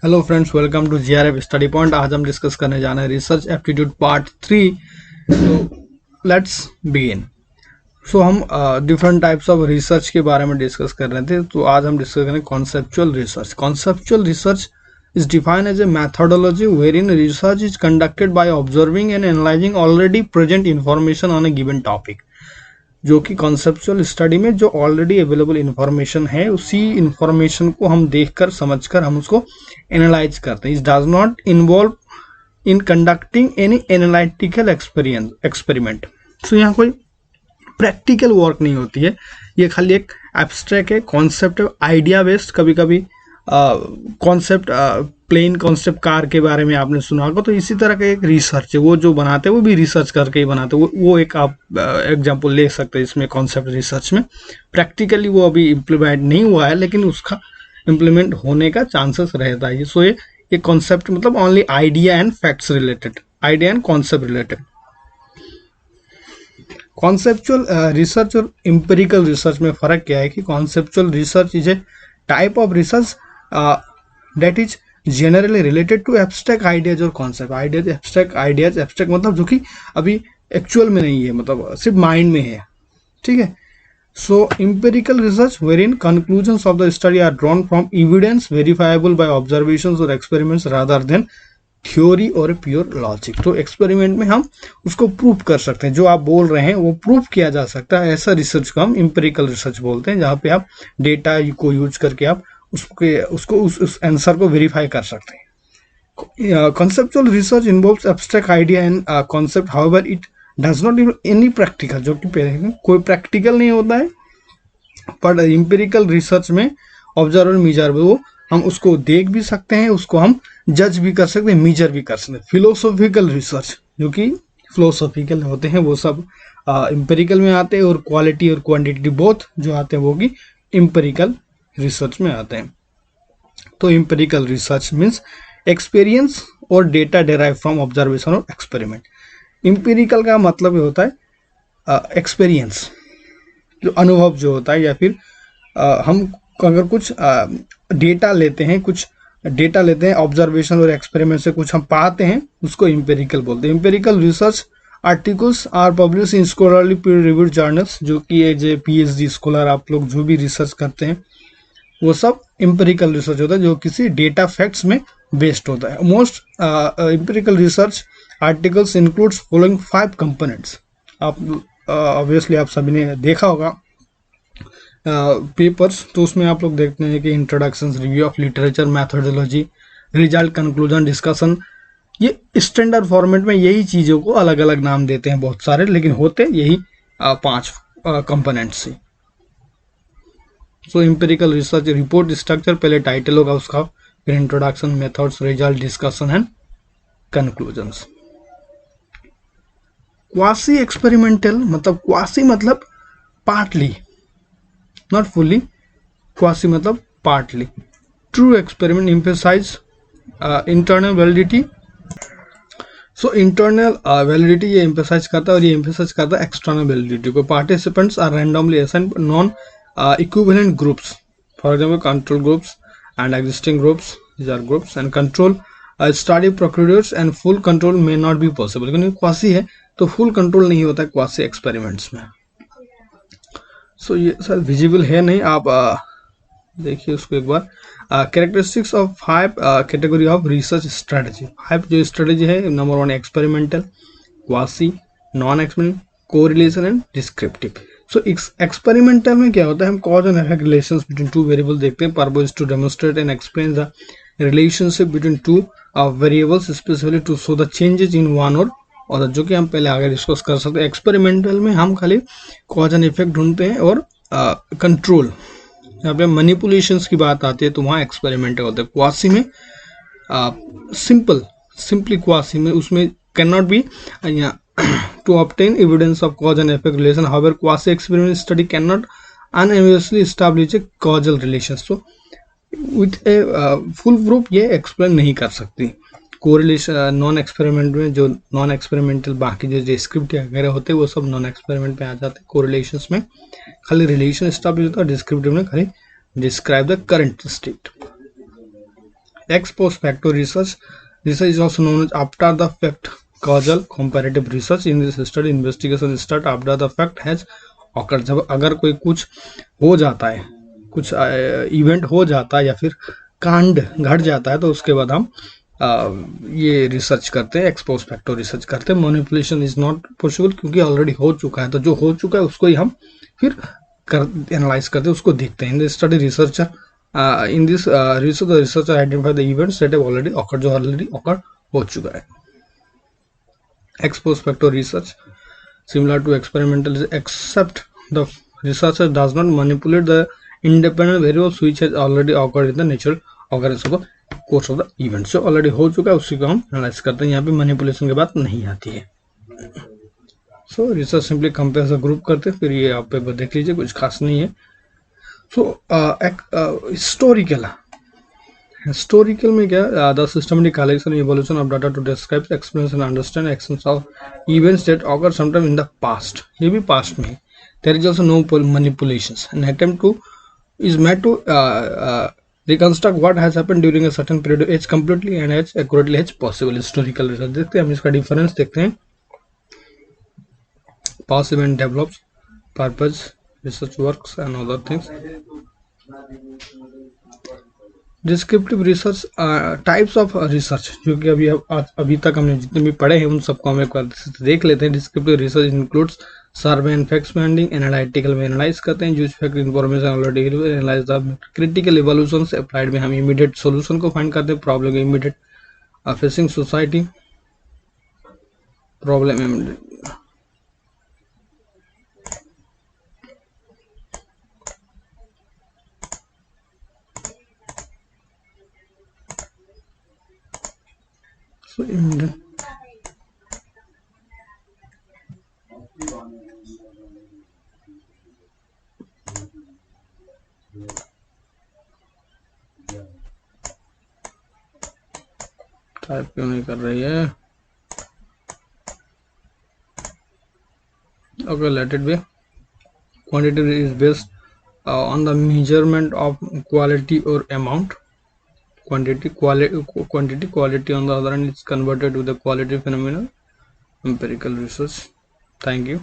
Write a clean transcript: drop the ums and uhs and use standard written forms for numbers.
Hello friends, welcome to GRF study point. आज हम discuss करने जा रहे हैं रिसर्च एप्टीट्यूड पार्ट 3। तो लेट्स बिगिन। हम डिफरेंट टाइप्स ऑफ रिसर्च के बारे में डिस्कस कर रहे थे। तो आज हम डिस्कस करेंगे conceptual research. Conceptual research is defined as a methodology wherein research is conducted by observing and analyzing already present information on a given topic। जो कि कॉन्सेप्चुअल स्टडी में जो ऑलरेडी अवेलेबल इंफॉर्मेशन है उसी इंफॉर्मेशन को हम देखकर समझकर हम उसको एनालाइज करते हैं। It does not involve in conducting any analytical experiment. So यहाँ कोई प्रैक्टिकल वर्क नहीं होती है, ये खाली एक एब्स्ट्रैक्ट है, कॉन्सेप्ट, आइडिया बेस्ड। कभी कभी कॉन्सेप्ट, प्लेन कॉन्सेप्ट कार के बारे में आपने सुना होगा, तो इसी तरह का एक रिसर्च है। वो जो बनाते हैं वो भी रिसर्च करके ही बनाते हैं। वो एक आप एग्जांपल ले सकते हैं इसमें कॉन्सेप्ट रिसर्च में। प्रैक्टिकली वो अभी इम्प्लीमेंट नहीं हुआ है, लेकिन उसका इम्प्लीमेंट होने का चांसेस रहता है। सो ये कॉन्सेप्ट मतलब only idea and facts related, idea and concept related. Conceptual research और एम्पिरिकल रिसर्च में फर्क क्या है कि conceptual research is a type of research that is generally related to abstract ideas और concept. Ideas, abstract ideas, abstract मतलब जो कि अभी एक्चुअल में नहीं है, मतलब सिर्फ माइंड में है। ठीक है। So empirical research wherein conclusions of the study are drawn from evidence verifiable by observations और experiments rather than थ्योरी और प्योर लॉजिक। तो एक्सपेरिमेंट में हम उसको प्रूव कर सकते हैं, जो आप बोल रहे हैं वो प्रूव किया जा सकता है। ऐसा रिसर्च को हम एम्पिरिकल रिसर्च बोलते हैं, जहाँ पे आप डेटा को यूज करके आप उस आंसर को वेरीफाई कर सकते हैं। Conceptual research involves abstract idea and concept, however it does not involve any practical, जो कि कोई प्रैक्टिकल नहीं होता है। पर एम्पिरिकल रिसर्च में ऑब्जर्वर मीजर वो हम उसको देख भी सकते हैं, उसको हम जज भी कर सकते हैं, मीजर भी कर सकते हैं। फिलोसॉफिकल रिसर्च जो कि फिलोसॉफिकल होते हैं वो सब एम्पिरिकल में आते हैं, और क्वालिटी और क्वांटिटी बोथ जो आते हैं वो भी एम्पिरिकल रिसर्च में आते हैं। तो एम्पिरिकल रिसर्च मीन्स एक्सपीरियंस और डेटा डेराइव फ्रॉम ऑब्जर्वेशन और एक्सपेरिमेंट। एम्पिरिकल का मतलब होता है एक्सपीरियंस, जो अनुभव जो होता है, या फिर हम अगर कुछ डेटा लेते हैं ऑब्जर्वेशन और एक्सपेरिमेंट से कुछ हम पाते हैं, उसको एम्पिरिकल बोलते हैं। Empirical research articles are publish in scholarly peer reviewed journals, जो कि एज ए पीएचडी स्कॉलर आप लोग जो भी रिसर्च करते हैं वो सब एम्पिरिकल रिसर्च होता है, जो किसी डेटा फैक्ट्स में बेस्ड होता है। Most empirical research articles includes following 5 components. आप ऑब्वियसली आप सभी ने देखा होगा पेपर्स, तो उसमें आप लोग देखते हैं कि introduction, review of literature, methodology, result, conclusion, discussion. ये स्टैंडर्ड फॉर्मेट में यही चीज़ों को अलग अलग नाम देते हैं बहुत सारे, लेकिन होते यही 5 कंपोनेंट्स से। So empirical research report structure, पहले टाइटल होगा उसका, फिर introduction, methods, result, discussion and conclusions. Quasi experimental मतलब क्वासी मतलब पार्टली, नॉट फुली, क्वासी मतलब partly. True experiment emphasize internal validity. So internal validity ये एम्फेसाइज करता है, और ये एम्फेसाइज करता है एक्सटर्नल वैलिडिटी को। Participants are randomly assigned non equivalent groups, for example control groups and existing groups, these are groups, and control study procedures and full control may not be possible। क्योंकि quasi है तो full control नहीं होता है quasi experiments में। सो ये sir visible है नहीं, आप देखिए उसको एक बार। Characteristics of 5 category of research strategy. 5 जो स्ट्रेटजी है, number 1 experimental, quasi, non experimental, correlation and descriptive. So experimental में क्या होता है, हम cause and effect relations between 2 variable देखते हैं। Purpose to demonstrate and explain the relationship between 2 variables, specially to show the changes in one or other, जो कि हम पहले आगे डिस्कस कर सकते हैं। एक्सपेरिमेंटल में हम खाली कॉज एंड इफेक्ट ढूंढते हैं, और कंट्रोल, यहाँ पे मैनिपुलेशंस की बात आती है तो वहाँ एक्सपेरिमेंटल होता है। क्वासी में सिंपली क्वासी में उसमें can not be to obtain evidence of cause and effect relation, however quasi experiment study cannot unambiguously establish a causal relation। so with a full proof ये explain नहीं कर सकती। Correlation non experiment में, जो non experimental बाकी जो descriptive वगैरह होते हैं वो सब नॉन एक्सपेरिमेंट में आ जाते हैं। कोरिलेशंस में खाली रिलेशन एस्टैब्लिश होता है, डिस्क्रिप्टिव में खाली describe the current state. Ex post facto research. Research is also known as after the fact causal comparative research. In this study, investigation start after the fact has occurred. जब अगर कोई कुछ हो जाता है, कुछ इवेंट हो जाता है या फिर कांड घट जाता है, तो उसके बाद हम ये रिसर्च करते हैं, एक्स पोस्ट फैक्टो रिसर्च करते हैं. मैनिपुलेशन इज नॉट पॉसिबल, क्योंकि ऑलरेडी हो चुका है, तो जो हो चुका है उसको ही हम फिर एनालाइज करते हैं, उसको देखते हैं. In this study researcher in this research, the researcher identify the events that have already occurred, जो already occur हो चुका है. Ex post facto research similar to experimental, except the researcher does not manipulate the independent variables which has already occurred in the natural occurrence of the course of the events. जो already हो चुका है उसी को हम analyse करते हैं. यहाँ पे मैनिपुलेशन की बात नहीं आती है. सो रिसर्च सिंपली कंपेयर ग्रुप करते हैं. फिर ये आप पेपर देख लीजिए, कुछ खास नहीं है. So historical में क्या, the systematic collection and evolution of data to describe, explain and understand actions of events that occur sometime in the past. ये भी past में. There is also no manipulations. An attempt to is made to reconstruct what has happened during a certain period as completely and as accurately as possible. Historical research देखते हैं हम, इसका difference देखते हैं. Past event develops, purpose, research works and other things. Descriptive research, types of research, जो कि अभी तक हमने जितने भी पढ़े हैं उन सबको हम एक बार देख लेते हैं. Descriptive research includes survey and fact finding. Analytical में एनालाइज करते हैं, use fact information already analyse the critical evolution. Applied में हम इमीडिएट सॉल्यूशन को फाइंड करते हैं, problem immediate facing society, problem immediate. So type क्यों नहीं कर रही है? Okay, let it be. Quantity is based on the measurement of quality or amount. Quantity, quality on the other hand is converted to the quality phenomenon. Empirical research. Thank you.